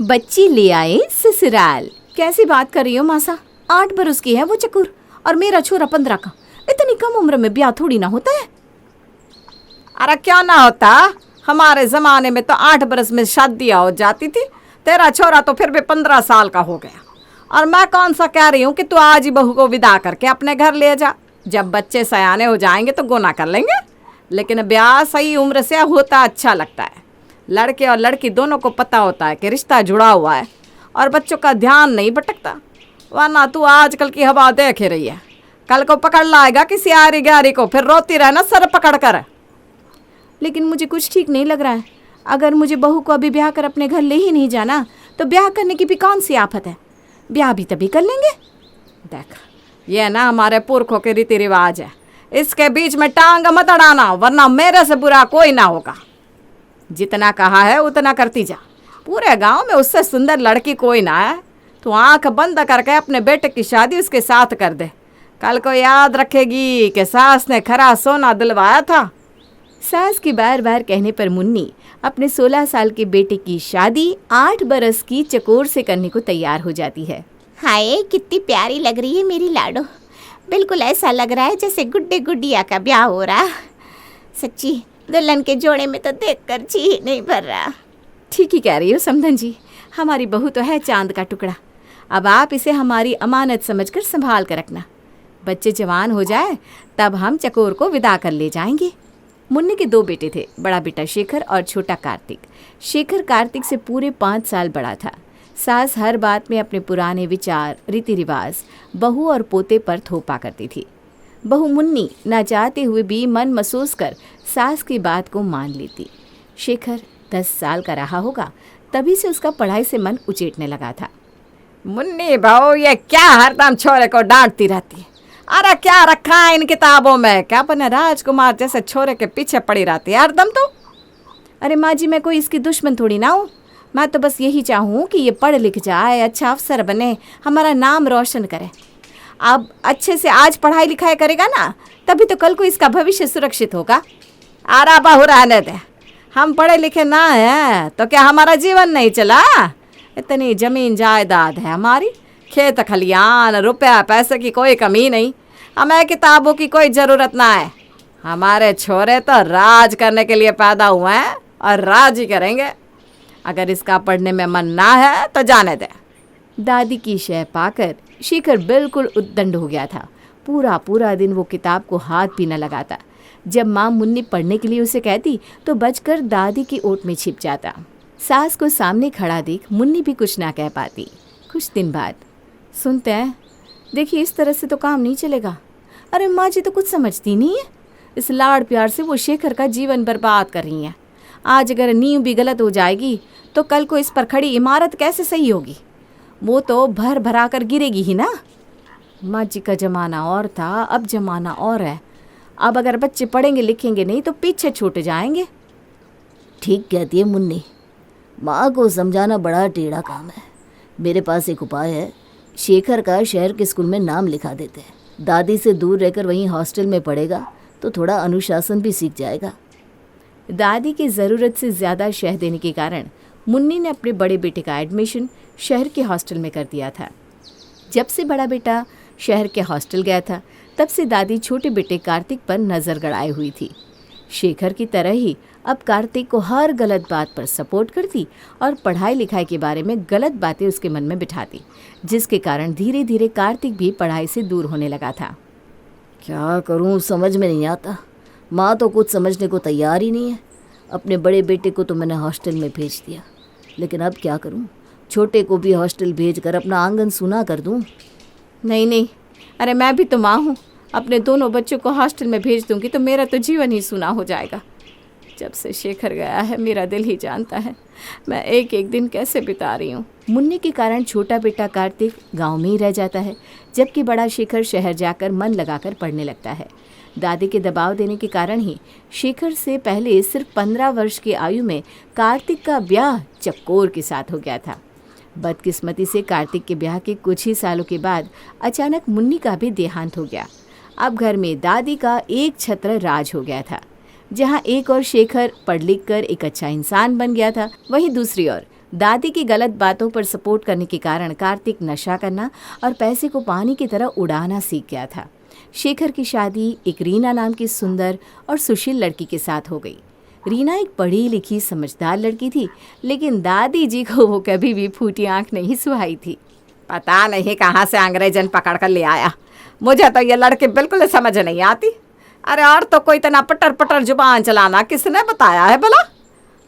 बच्ची ले आए ससुराल। कैसी बात कर रही हो मासा? 8 बरस की है वो चकुर और मेरा छोरा 15 का। इतनी कम उम्र में ब्याह थोड़ी ना होता है। अरे क्या ना होता, हमारे जमाने में तो 8 बरस में शादियां हो जाती थी। तेरा छोरा तो फिर भी 15 साल का हो गया। और मैं कौन सा कह रही हूँ कि तू आज ही बहू को विदा करके अपने घर ले जा। जब बच्चे सयाने हो जाएंगे तो गुना कर लेंगे, लेकिन ब्याह सही उम्र से होता अच्छा लगता है। लड़के और लड़की दोनों को पता होता है कि रिश्ता जुड़ा हुआ है और बच्चों का ध्यान नहीं भटकता। वरना तू आजकल की हवा देख ही रही है, कल को पकड़ लाएगा किसी आरी गारी को, फिर रोती रहना सर पकड़ कर। लेकिन मुझे कुछ ठीक नहीं लग रहा है। अगर मुझे बहू को अभी ब्याह कर अपने घर ले ही नहीं जाना तो ब्याह करने की भी कौन सी आफत है। ब्याह भी तभी कर लेंगे। देख, ये ना हमारे पुरखों के रीति रिवाज है, इसके बीच में टांग मत अड़ाना, वरना मेरे से बुरा कोई ना होगा। जितना कहा है उतना करती जा। पूरे गांव में उससे सुंदर लड़की कोई ना है। तू आंख बंद करके अपने बेटे की शादी उसके साथ कर दे। कल को याद रखेगी कि सास ने खरा सोना दिलवाया था। सास की बार बार कहने पर मुन्नी अपने 16 साल के बेटे की शादी 8 बरस की चकोर से करने को तैयार हो जाती है। हाय, कितनी प्यारी लग रही है मेरी लाडो। बिल्कुल ऐसा लग रहा है जैसे गुड्डे गुड्डिया का ब्याह हो रहा। सच्ची दुल्हन के जोड़े में तो देखकर जी नहीं भर रहा। ठीक ही कह रही हो समधन जी, हमारी बहू तो है चांद का टुकड़ा। अब आप इसे हमारी अमानत समझकर संभाल कर रखना। बच्चे जवान हो जाए तब हम चकोर को विदा कर ले जाएंगे। मुन्नी के 2 बेटे थे, बड़ा बेटा शेखर और छोटा कार्तिक। शेखर कार्तिक से पूरे 5 साल बड़ा था। सास हर बात में अपने पुराने विचार, रीति रिवाज बहू और पोते पर थोपा करती थी। बहू मुन्नी ना चाहते हुए भी मन महसूस कर सास की बात को मान लेती। शेखर 10 साल का रहा होगा तभी से उसका पढ़ाई से मन उचेटने लगा था। मुन्नी बहू ये क्या हरदम छोरे को डांटती रहती है? अरे क्या रखा है इन किताबों में? क्या अपने राजकुमार जैसे छोरे के पीछे पड़ी रहती है हरदम तो। अरे माँ जी, मैं कोई इसकी दुश्मन थोड़ी ना हूँ। मैं तो बस यही चाहूँ कि ये पढ़ लिख जाए, अच्छा अफसर बने, हमारा नाम रोशन करे। अब अच्छे से आज पढ़ाई लिखाई करेगा ना, तभी तो कल को इसका भविष्य सुरक्षित होगा। आरा बहू रहने दे, हम पढ़े लिखे ना हैं तो क्या हमारा जीवन नहीं चला? इतनी जमीन जायदाद है हमारी, खेत खलियान, रुपया पैसे की कोई कमी नहीं। हमें किताबों की कोई ज़रूरत ना है। हमारे छोरे तो राज करने के लिए पैदा हुए हैं और राज ही करेंगे। अगर इसका पढ़ने में मन ना है तो जाने दे। दादी की शय पाकर शेखर बिल्कुल उद्दंड हो गया था। पूरा पूरा दिन वो किताब को हाथ भी न लगाता। जब माँ मुन्नी पढ़ने के लिए उसे कहती तो बचकर दादी की ओट में छिप जाता। सास को सामने खड़ा देख मुन्नी भी कुछ ना कह पाती। कुछ दिन बाद, सुनते हैं, देखिए इस तरह से तो काम नहीं चलेगा। अरे माँ जी तो कुछ समझती नहीं है। इस लाड़ प्यार से वो शेखर का जीवन बर्बाद कर रही हैं। आज अगर नींव भी गलत हो जाएगी तो कल को इस पर खड़ी इमारत कैसे सही होगी? वो तो भर भरा कर गिरेगी ही ना। माँ जी का ज़माना और था, अब ज़माना और है। अब अगर बच्चे पढ़ेंगे लिखेंगे नहीं तो पीछे छूट जाएंगे। ठीक कहती है मुन्नी, माँ को समझाना बड़ा टेढ़ा काम है। मेरे पास एक उपाय है, शेखर का शहर के स्कूल में नाम लिखा देते हैं। दादी से दूर रहकर वहीं हॉस्टल में पढ़ेगा तो थोड़ा अनुशासन भी सीख जाएगा। दादी की ज़रूरत से ज़्यादा शह देने के कारण मुन्नी ने अपने बड़े बेटे का एडमिशन शहर के हॉस्टल में कर दिया था। जब से बड़ा बेटा शहर के हॉस्टल गया था तब से दादी छोटे बेटे कार्तिक पर नज़र गड़ाए हुई थी। शेखर की तरह ही अब कार्तिक को हर गलत बात पर सपोर्ट करती और पढ़ाई लिखाई के बारे में गलत बातें उसके मन में बिठाती, जिसके कारण धीरे धीरे कार्तिक भी पढ़ाई से दूर होने लगा था। क्या करूं समझ में नहीं आता। माँ तो कुछ समझने को तैयार ही नहीं है। अपने बड़े बेटे को तो मैंने हॉस्टल में भेज दिया, लेकिन अब क्या करूं? छोटे को भी हॉस्टल भेजकर अपना आंगन सूना कर दूं? नहीं, अरे मैं भी तो माँ हूँ। अपने दोनों बच्चों को हॉस्टल में भेज दूंगी तो मेरा तो जीवन ही सूना हो जाएगा। जब से शेखर गया है मेरा दिल ही जानता है मैं एक एक दिन कैसे बिता रही हूँ। मुन्नी के कारण छोटा बेटा कार्तिक गांव में ही रह जाता है, जबकि बड़ा शेखर शहर जाकर मन लगाकर पढ़ने लगता है। दादी के दबाव देने के कारण ही शेखर से पहले सिर्फ 15 वर्ष की आयु में कार्तिक का ब्याह चकोर के साथ हो गया था। बदकिस्मती से कार्तिक के ब्याह के कुछ ही सालों के बाद अचानक मुन्नी का भी देहांत हो गया। अब घर में दादी का एक छत्र राज हो गया था। जहां एक और शेखर पढ़ लिख कर एक अच्छा इंसान बन गया था, वहीं दूसरी ओर दादी की गलत बातों पर सपोर्ट करने के कारण कार्तिक नशा करना और पैसे को पानी की तरह उड़ाना सीख गया था। शेखर की शादी एक रीना नाम की सुंदर और सुशील लड़की के साथ हो गई। रीना एक पढ़ी लिखी समझदार लड़की थी, लेकिन दादी जी को वो कभी भी फूटी आंख नहीं सुहाई थी। पता नहीं कहाँ से अंग्रेजन पकड़ कर ले आया, मुझे तो ये लड़की बिल्कुल समझ नहीं आती। अरे और तो कोई इतना पटर पटर जुबान चलाना किसने बताया है भला?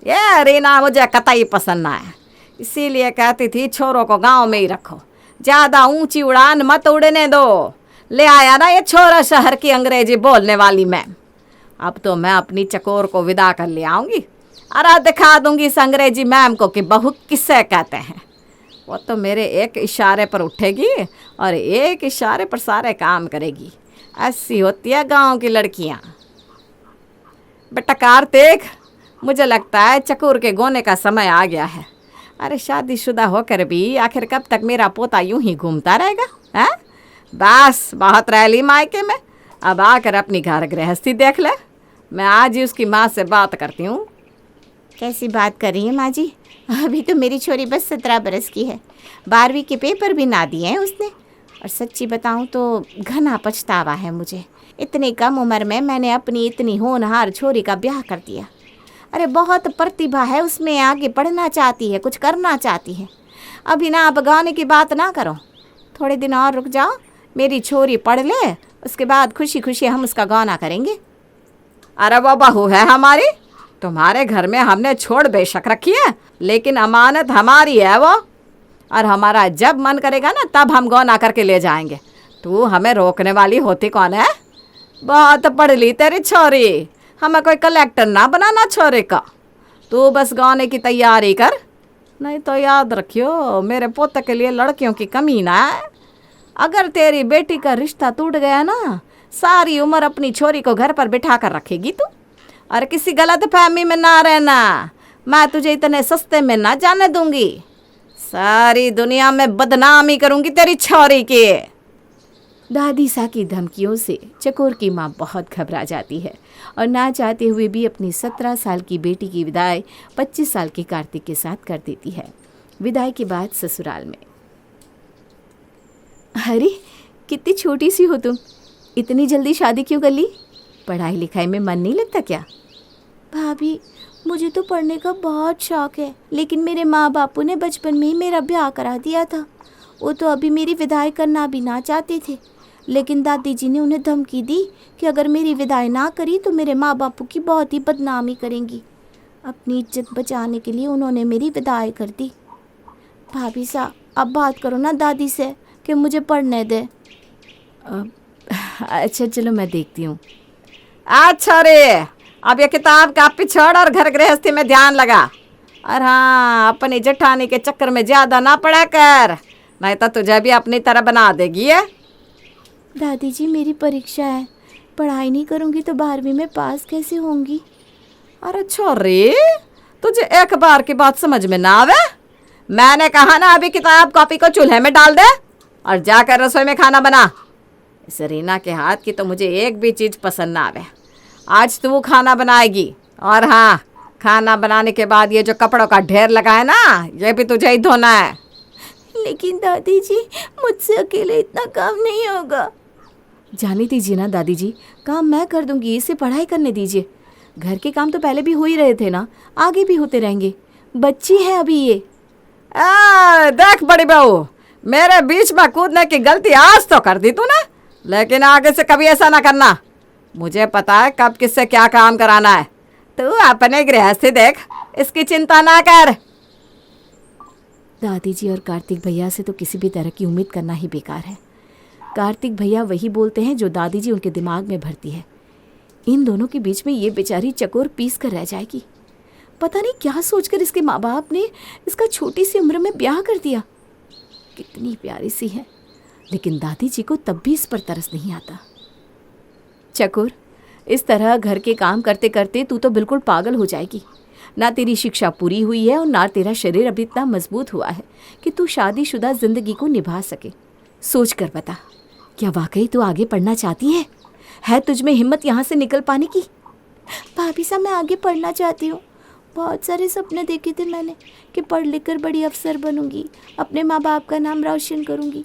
ये रीना मुझे कतई पसंद ना है, इसीलिए कहती थी छोरों को गांव में ही रखो, ज़्यादा ऊंची उड़ान मत उड़ने दो। ले आया ना ये छोरा शहर की अंग्रेजी बोलने वाली मैम। अब तो मैं अपनी चकोर को विदा कर ले आऊँगी, अरे दिखा दूंगी इस अंग्रेजी मैम को कि बहू किसे कहते हैं। वो तो मेरे एक इशारे पर उठेगी और एक इशारे पर सारे काम करेगी। ऐसी होती है गांव की लड़कियां। बेटा कार्तिक, मुझे लगता है चकोर के गोने का समय आ गया है। अरे शादीशुदा होकर भी आखिर कब तक मेरा पोता यूं ही घूमता रहेगा? हैं? बस बहुत रह ली मायके में, अब आकर अपनी घर गृहस्थी देख ले। मैं आज ही उसकी माँ से बात करती हूँ। कैसी बात कर रही है माँ जी? अभी तो मेरी छोरी बस 17 बरस की है, 12वीं के पेपर भी ना दिए हैं उसने। और सच्ची बताऊं तो घना पछतावा है मुझे, इतनी कम उम्र में मैंने अपनी इतनी होनहार छोरी का ब्याह कर दिया। अरे बहुत प्रतिभा है उसमें, आगे पढ़ना चाहती है, कुछ करना चाहती है। अभी ना अब गाने की बात ना करो, थोड़े दिन और रुक जाओ, मेरी छोरी पढ़ ले, उसके बाद खुशी खुशी हम उसका गाना करेंगे। अरे वो बहू है हमारी, तुम्हारे घर में हमने छोड़ बेशक रखी है, लेकिन अमानत हमारी है वो। और हमारा जब मन करेगा ना तब हम गौना करके ले जाएंगे। तू हमें रोकने वाली होती कौन है? बहुत पढ़ ली तेरी छोरी, हमें कोई कलेक्टर ना बनाना छोरे का। तू बस गौने की तैयारी कर, नहीं तो याद रखियो मेरे पोते के लिए लड़कियों की कमी ना है। अगर तेरी बेटी का रिश्ता टूट गया ना, सारी उम्र अपनी छोरी को घर पर बिठा कर रखेगी तू। और किसी गलत फहमी में ना रहना, मैं तुझे इतने सस्ते में ना जाने दूंगी। सारी दुनिया में बदनामी करूंगी तेरी छोरी की। दादी सा की धमकियों से चकोर की माँ बहुत घबरा जाती है और ना चाहते हुए भी अपनी 17 साल की बेटी की विदाई 25 साल के कार्तिक के साथ कर देती है। विदाई के बाद ससुराल में। अरे कितनी छोटी सी हो तुम, इतनी जल्दी शादी क्यों कर ली? पढ़ाई लिखाई में मन नहीं लगता क्या? भाभी मुझे तो पढ़ने का बहुत शौक है, लेकिन मेरे माँ बापू ने बचपन में ही मेरा ब्याह करा दिया था। वो तो अभी मेरी विदाई करना भी ना चाहते थे, लेकिन दादी जी ने उन्हें धमकी दी कि अगर मेरी विदाई ना करी तो मेरे माँ बापू की बहुत ही बदनामी करेंगी। अपनी इज्जत बचाने के लिए उन्होंने मेरी विदाई कर दी। भाभी साहब अब बात करो ना दादी से कि मुझे पढ़ने दे। अच्छा चलो मैं देखती हूँ। अच्छा रे, अब ये किताब कापी छोड़ और घर गृहस्थी में ध्यान लगा। और हाँ, अपनी जेठानी के चक्कर में ज़्यादा ना पड़ा कर, नहीं तो तुझे भी अपनी तरह बना देगी है। दादी जी मेरी परीक्षा है, पढ़ाई नहीं करूँगी तो 12वीं में पास कैसे होंगी? अरे छोरी, तुझे एक बार की बात समझ में ना आवे? मैंने कहा ना अभी किताब कॉपी को चूल्हे में डाल दे और जाकर रसोई में खाना बना। इस रीना के हाथ की तो मुझे एक भी चीज़ पसंद ना आवे। आज तू खाना बनाएगी, और हाँ, खाना बनाने के बाद ये जो कपड़ों का ढेर लगा है ना, ये भी तुझे ही धोना है। लेकिन दादी जी मुझसे अकेले इतना काम नहीं होगा। जाने दीजिए ना दादी जी, काम मैं कर दूंगी, इसे पढ़ाई करने दीजिए। घर के काम तो पहले भी हो ही रहे थे ना, आगे भी होते रहेंगे। बच्ची है अभी ये। देख बड़ी बहू, मेरे बीच में कूदने की गलती आज तो कर दी तूने, लेकिन आगे से कभी ऐसा ना करना। मुझे पता है कब किससे क्या काम कराना है। तू अपने गृहस्थी देख, इसकी चिंता ना कर। दादी जी और कार्तिक भैया से तो किसी भी तरह की उम्मीद करना ही बेकार है। कार्तिक भैया वही बोलते हैं जो दादी जी उनके दिमाग में भरती है। इन दोनों के बीच में ये बेचारी चकोर पीस कर रह जाएगी। पता नहीं क्या सोचकर इसके माँ बाप ने इसका छोटी सी उम्र में ब्याह कर दिया। कितनी प्यारी सी है, लेकिन दादी जी को तब भी इस पर तरस नहीं आता। चकोर, इस तरह घर के काम करते करते तू तो बिल्कुल पागल हो जाएगी। ना तेरी शिक्षा पूरी हुई है और ना तेरा शरीर अभी इतना मजबूत हुआ है कि तू शादीशुदा जिंदगी को निभा सके। सोच कर बता, क्या वाकई तू आगे पढ़ना चाहती है तुझ में हिम्मत यहाँ से निकल पाने की? भाभी साहब मैं आगे पढ़ना चाहती हूँ, बहुत सारे सपने देखे थे मैंने कि पढ़ लिख कर बड़ी अफसर बनूंगी, अपने माँ बाप का नाम रोशन करूंगी।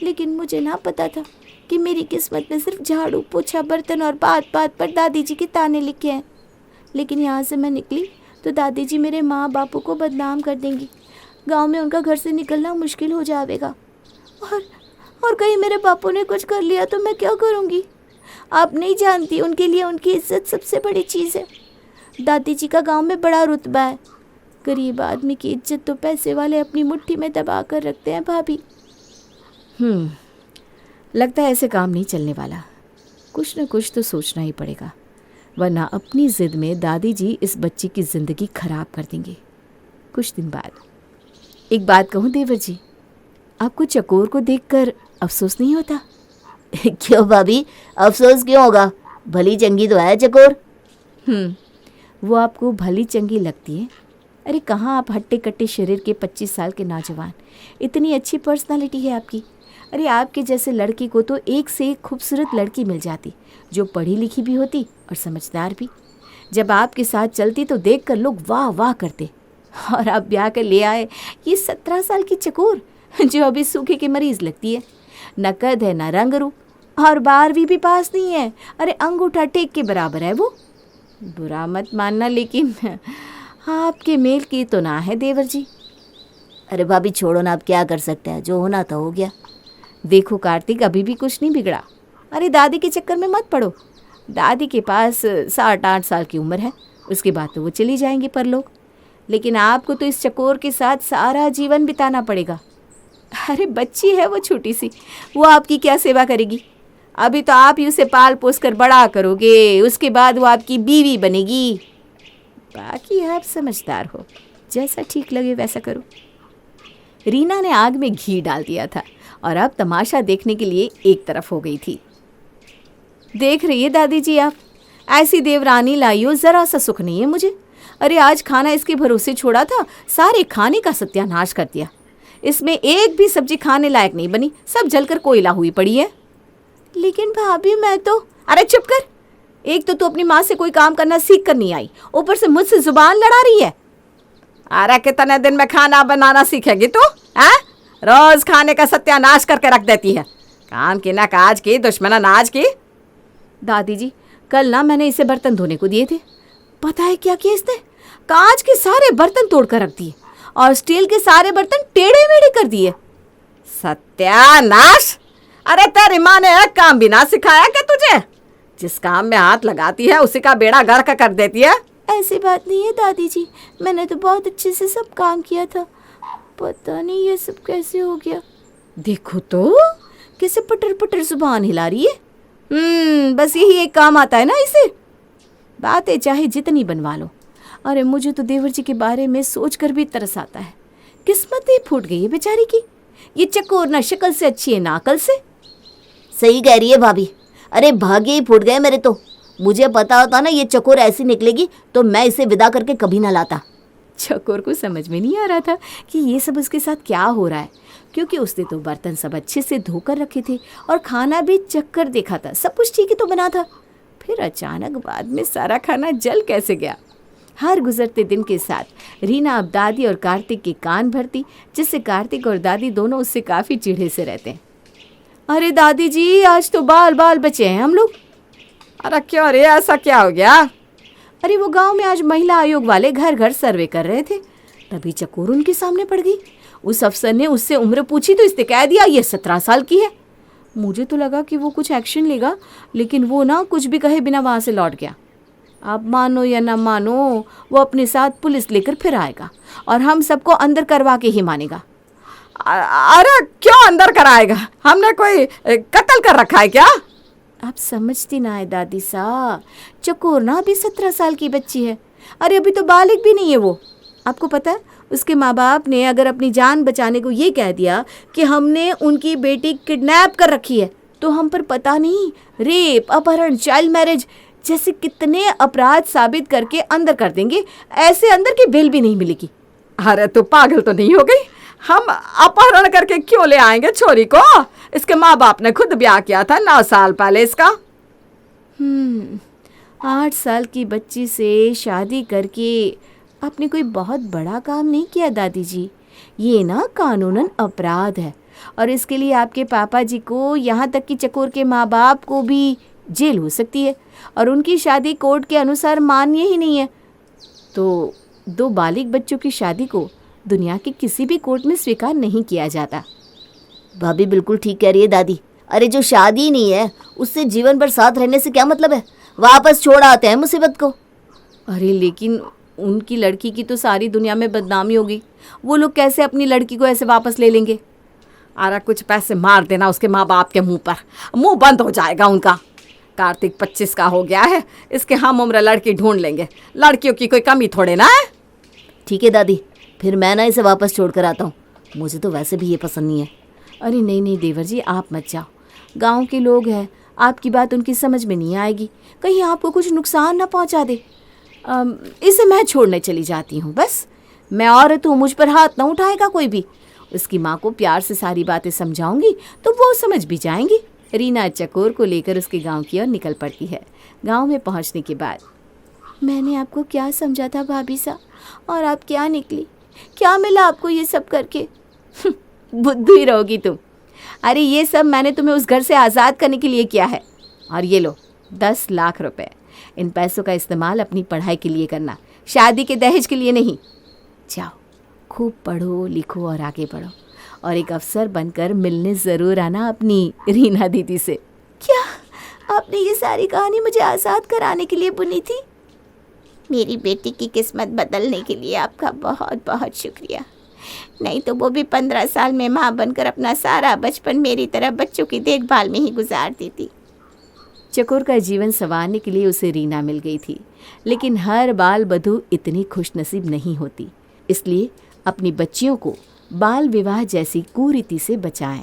लेकिन मुझे ना पता था कि मेरी किस्मत में सिर्फ झाड़ू, पोछा, बर्तन और बात बात पर दादी जी के ताने लिखे हैं। लेकिन यहाँ से मैं निकली तो दादी जी मेरे माँ बापू को बदनाम कर देंगी। गांव में उनका घर से निकलना मुश्किल हो जाएगा। और कहीं मेरे बापू ने कुछ कर लिया तो मैं क्या करूँगी? आप नहीं जानती, उनके लिए उनकी इज्जत सबसे बड़ी चीज़ है। दादी जी का गांव में बड़ा रुतबा है। गरीब आदमी की इज्जत तो पैसे वाले अपनी मुट्ठी में दबा कर रखते हैं भाभी। लगता है ऐसे काम नहीं चलने वाला। कुछ न कुछ तो सोचना ही पड़ेगा, वरना अपनी ज़िद में दादी जी इस बच्ची की ज़िंदगी खराब कर देंगे। कुछ दिन बाद एक बात कहूँ देवर जी, आपको चकोर को देखकर अफसोस नहीं होता? क्यों भाभी, अफसोस क्यों होगा? भली चंगी तो है चकोर। वो आपको भली चंगी लगती है? अरे कहाँ आप हट्टे कट्टे शरीर के 25 साल के नौजवान, इतनी अच्छी पर्सनालिटी है आपकी। अरे आपके जैसे लड़की को तो एक से एक खूबसूरत लड़की मिल जाती, जो पढ़ी लिखी भी होती और समझदार भी। जब आपके साथ चलती तो देखकर लोग वाह वाह करते। और आप ब्याह कर ले आए ये 17 साल की चकोर, जो अभी सूखे के मरीज लगती है। न कद है न रंग रूप, और 12वीं भी पास नहीं है। अरे अंगूठा टेक के बराबर है वो। बुरा मत मानना, लेकिन आपके मेल की तो ना है देवर जी। अरे भाभी छोड़ो ना, आप क्या कर सकते हैं, जो होना था हो गया। देखो कार्तिक, अभी भी कुछ नहीं बिगड़ा। अरे दादी के चक्कर में मत पड़ो। दादी के पास 7-8 साल की उम्र है, उसके बाद तो वो चली जाएंगी परलोक। लेकिन आपको तो इस चकोर के साथ सारा जीवन बिताना पड़ेगा। अरे बच्ची है वो छोटी सी, वो आपकी क्या सेवा करेगी? अभी तो आप ही उसे पाल पोस कर बड़ा करोगे, उसके बाद वो आपकी बीवी बनेगी। बाकी आप समझदार हो, जैसा ठीक लगे वैसा करो। रीना ने आग में घी डाल दिया था और अब तमाशा देखने के लिए एक तरफ हो गई थी। देख रही है दादी जी, आप ऐसी देवरानी लाई हो, ज़रा सा सुख नहीं है मुझे। अरे आज खाना इसके भरोसे छोड़ा था, सारे खाने का सत्यानाश कर दिया। इसमें एक भी सब्जी खाने लायक नहीं बनी, सब जलकर कोयला हुई पड़ी है। लेकिन भाभी मैं तो... अरे चुप कर, एक तो तू अपनी माँ से कोई काम करना सीख कर नहीं आई, ऊपर से मुझसे जुबान लड़ा रही है। अरे कितने दिन में खाना बनाना सीखेगी तू? रोज खाने का सत्यानाश करके रख देती है। काम की ना काज की, दुश्मन नाज की। दादी जी, कल ना मैंने इसे बर्तन धोने को दिए थे, पता है क्या किया इसने? कांच के सारे बर्तन तोड़ कर रख दिए और स्टील के सारे बर्तन टेढ़े मेढ़े कर दिए। सत्यानाश! अरे तेरी माँ ने एक काम भी ना सिखाया क्या तुझे? जिस काम में हाथ लगाती है उसी का बेड़ा गर्क कर देती है। ऐसी बात नहीं है दादी जी, मैंने तो बहुत अच्छे से सब काम किया था। पता नहीं ये सब कैसे हो गया। देखो तो कैसे पटर पटर जुबान हिला रही है। बस यही एक काम आता है ना इसे, बातें चाहे जितनी बनवा लो। अरे मुझे तो देवर जी के बारे में सोचकर भी तरस आता है। किस्मत ही फूट गई है बेचारी की। ये चकोर ना शक्ल से अच्छी है ना अकल से। सही कह रही है भाभी, अरे भाग्य ही फूट गए मेरे तो। मुझे पता होता ना ये चकोर ऐसी निकलेगी तो मैं इसे विदा करके कभी ना लाता। चकोर को समझ में नहीं आ रहा था कि ये सब उसके साथ क्या हो रहा है, क्योंकि उसने तो बर्तन सब अच्छे से धोकर रखे थे और खाना भी चक्कर देखा था, सब कुछ ठीक ही तो बना था। फिर अचानक बाद में सारा खाना जल कैसे गया। हर गुजरते दिन के साथ रीना अब दादी और कार्तिक के कान भरती, जिससे कार्तिक और दादी दोनों उससे काफ़ी चिढ़े से रहते हैं। अरे दादी जी, आज तो बाल बाल बचे हैं हम लोग। अरे क्यों रे, ऐसा क्या हो गया? अरे वो गांव में आज महिला आयोग वाले घर घर सर्वे कर रहे थे, तभी चकोर उनके सामने पड़ गई। उस अफसर ने उससे उम्र पूछी तो इसने कह दिया ये 17 साल की है। मुझे तो लगा कि वो कुछ एक्शन लेगा, लेकिन वो ना कुछ भी कहे बिना वहाँ से लौट गया। आप मानो या ना मानो, वो अपने साथ पुलिस लेकर फिर आएगा और हम सबको अंदर करवा के ही मानेगा। अरे क्यों अंदर कराएगा? हमने कोई कत्ल कर रखा है क्या? आप समझती ना है दादी सा, चकोर ना अभी 17 साल की बच्ची है। अरे अभी तो बालिग भी नहीं है वो। आपको पता है उसके माँ बाप ने अगर अपनी जान बचाने को ये कह दिया कि हमने उनकी बेटी किडनैप कर रखी है, तो हम पर पता नहीं रेप, अपहरण, चाइल्ड मैरिज जैसे कितने अपराध साबित करके अंदर कर देंगे। ऐसे अंदर की बेल भी नहीं मिलेगी। अरे तू पागल तो नहीं हो गई? हम अपहरण करके क्यों ले आएंगे छोरी को? इसके माँ बाप ने खुद ब्याह किया था 9 साल पहले इसका। 8 साल की बच्ची से शादी करके आपने कोई बहुत बड़ा काम नहीं किया दादी जी। ये ना कानूनन अपराध है और इसके लिए आपके पापा जी को, यहाँ तक कि चकोर के माँ बाप को भी जेल हो सकती है और उनकी शादी कोर्ट के अनुसार मान्य ही नहीं है। तो 2 बालिग बच्चों की शादी को दुनिया के किसी भी कोर्ट में स्वीकार नहीं किया जाता। भाभी बिल्कुल ठीक कह रही है दादी। अरे जो शादी नहीं है उससे जीवन भर साथ रहने से क्या मतलब है, वापस छोड़ आते हैं मुसीबत को। अरे लेकिन उनकी लड़की की तो सारी दुनिया में बदनामी होगी, वो लोग कैसे अपनी लड़की को ऐसे वापस ले लेंगे। अरे कुछ पैसे मार देना उसके माँ बाप के मुंह पर, मुंह बंद हो जाएगा उनका। कार्तिक 25 का हो गया है, इसके हम उम्र लड़की ढूंढ लेंगे, लड़कियों की कोई कमी थोड़े ना है। ठीक है दादी, फिर मैं ना इसे वापस छोड़ कर आता हूँ, मुझे तो वैसे भी ये पसंद नहीं है। अरे नहीं नहीं देवर जी, आप मत जाओ, गांव के लोग हैं, आपकी बात उनकी समझ में नहीं आएगी, कहीं आपको कुछ नुकसान ना पहुंचा दे। इसे मैं छोड़ने चली जाती हूँ बस। मैं औरत हूँ, मुझ पर हाथ ना उठाएगा कोई भी। उसकी माँ को प्यार से सारी बातें समझाऊंगी तो वो समझ भी जाएंगी। रीना चकोर को लेकर उसके गांव की ओर निकल पड़ती है। गांव में पहुंचने के बाद, मैंने आपको क्या समझा था भाभी सा, और आप क्या निकली, क्या मिला आपको ये सब करके? बुद्धू ही रहोगी तुम। अरे ये सब मैंने तुम्हें उस घर से आज़ाद करने के लिए किया है। और ये लो 10 लाख रुपए, इन पैसों का इस्तेमाल अपनी पढ़ाई के लिए करना, शादी के दहेज के लिए नहीं। जाओ खूब पढ़ो लिखो और आगे बढ़ो, और एक अफसर बनकर मिलने ज़रूर आना अपनी रीना दीदी से। क्या आपने ये सारी कहानी मुझे आज़ाद कराने के लिए बुनी थी? मेरी बेटी की किस्मत बदलने के लिए आपका बहुत बहुत शुक्रिया। नहीं तो वो भी 15 साल में माँ बनकर अपना सारा बचपन मेरी तरह बच्चों की देखभाल में ही गुजार देती। चकोर का जीवन संवारने के लिए उसे रीना मिल गई थी, लेकिन हर बाल बधू इतनी खुशनसीब नहीं होती। इसलिए अपनी बच्चियों को बाल विवाह जैसी कुरीति से बचाएं।